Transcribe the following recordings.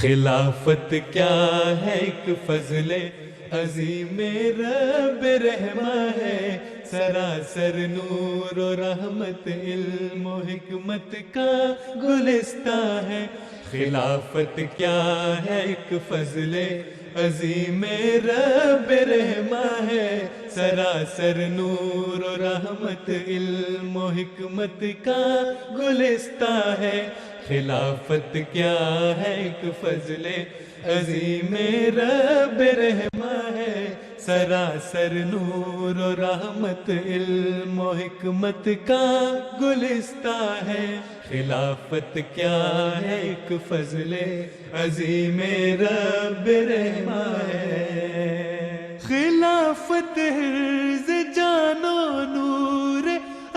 خلافت کیا ہے ایک فضل عظیم رب رحمہ ہے، سراسر نور و رحمت علم و حکمت کا گلستاں ہے۔ خلافت کیا ہے ایک فضل عظیم رب رحمہ ہے، سراسر نور و رحمت علم و حکمت کا گلستاں ہے۔ خلافت کیا ہے ایک فضل عظیم رب رحمہ ہے، سراسر نور و رحمت علم و حکمت کا گلستاں ہے۔ خلافت کیا ہے ایک فضل عظیم رب رحمہ ہے۔ خلافت حرز جان و نور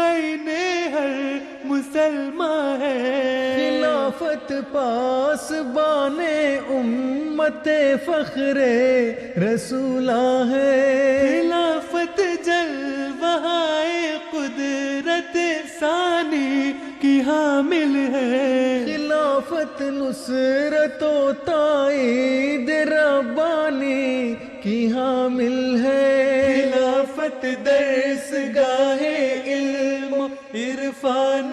عین ہر مسلمان ہے، خلافت پاسبان امت فخر رسولاں ہے، خلافت جلوہ قدرت ثانی کی حامل ہے، خلافت نصرت و تائید ربانی کی حامل ہے، خلافت درس گاہ علم و عرفان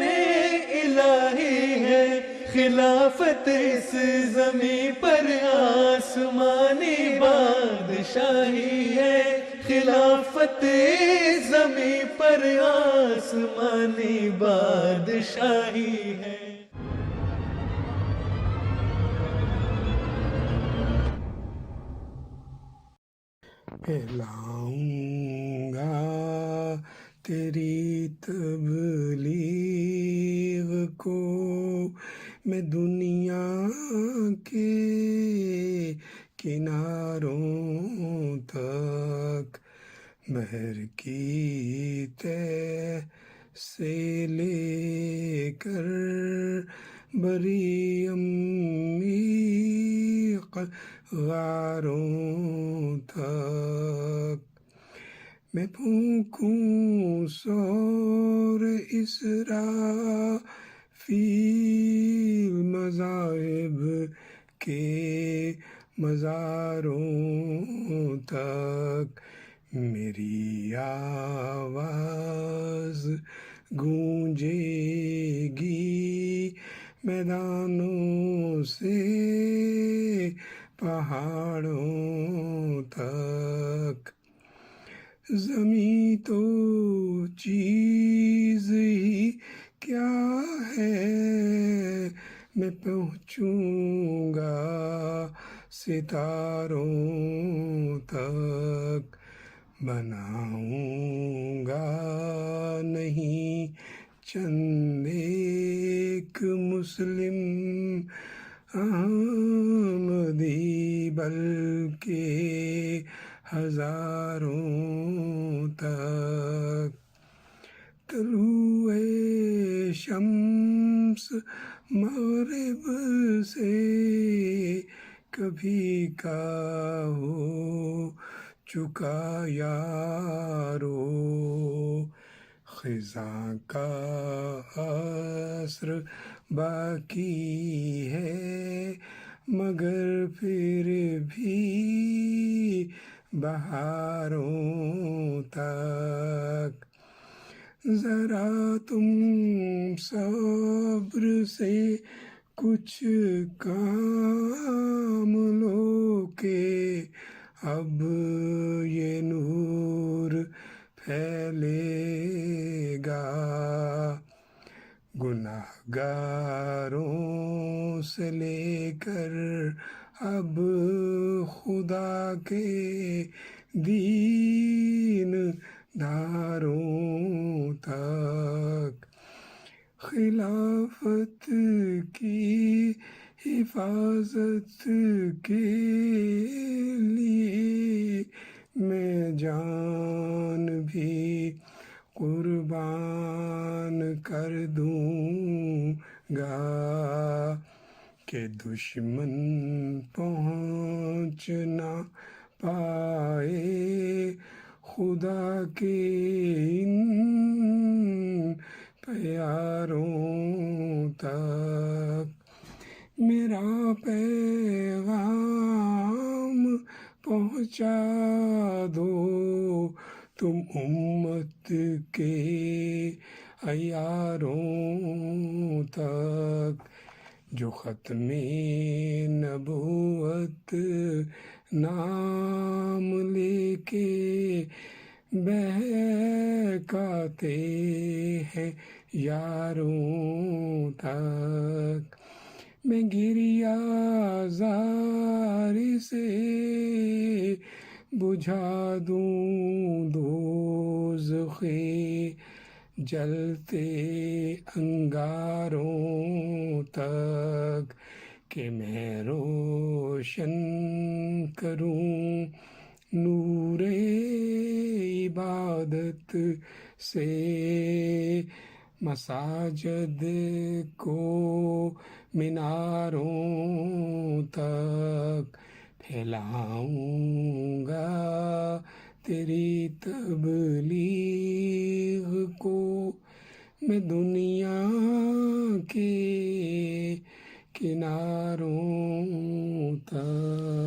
الہی ہے، خلافت اس زمین پر آسمانی بادشاہی ہے، خلافت اس زمین پر آسمانی بادشاہی ہے۔ پھیلاؤں گا تیری تبلیغ کو میں دنیا کے کناروں تک، بحر کی تہ سے لے کر بری عمیق غاروں تک، میں پھونکوں سور اسرافیل مذاہب کے مزاروں تک، میری آواز گونجے گی میدانوں سے پہاڑوں تک، زمیں تو چیز ہی کیا ہے، میں پہنچوں گا ستاروں تک، بناؤں گا نہیں چند ایک مسلم احمدی بلکہ ہزاروں تک، طلوع شمس مغرب سے کبھی کا ہو چکا یارو، خزاں کا عصر باقی ہے مگر پھر بھی بہاروں تک، ذرا تم صبر سے کچھ کام لو کہ اب یہ نور پھیلے گا، گناہ گاروں سے لے کر اب خدا کے دین داروں تک، خلافت کی حفاظت کے لیے میں جان بھی قربان کر دوں گا کہ دشمن پہنچ نہ پائے خدا کے ان پیاروں تک، میرا پیغام پہنچا دو تم امت کے عیاروں تک، جو ختم نبوت نام لے کے بہکاتے ہیں یاروں تک۔ میں گریہ زار سے بجھا دوں دوزخ جلتے انگاروں تک، کہ میں روشن کروں نور عبادت سے مساجد کو میناروں تک، پھیلاؤں گا تیری تبلیغ کو میں دنیا کے کناروں تک۔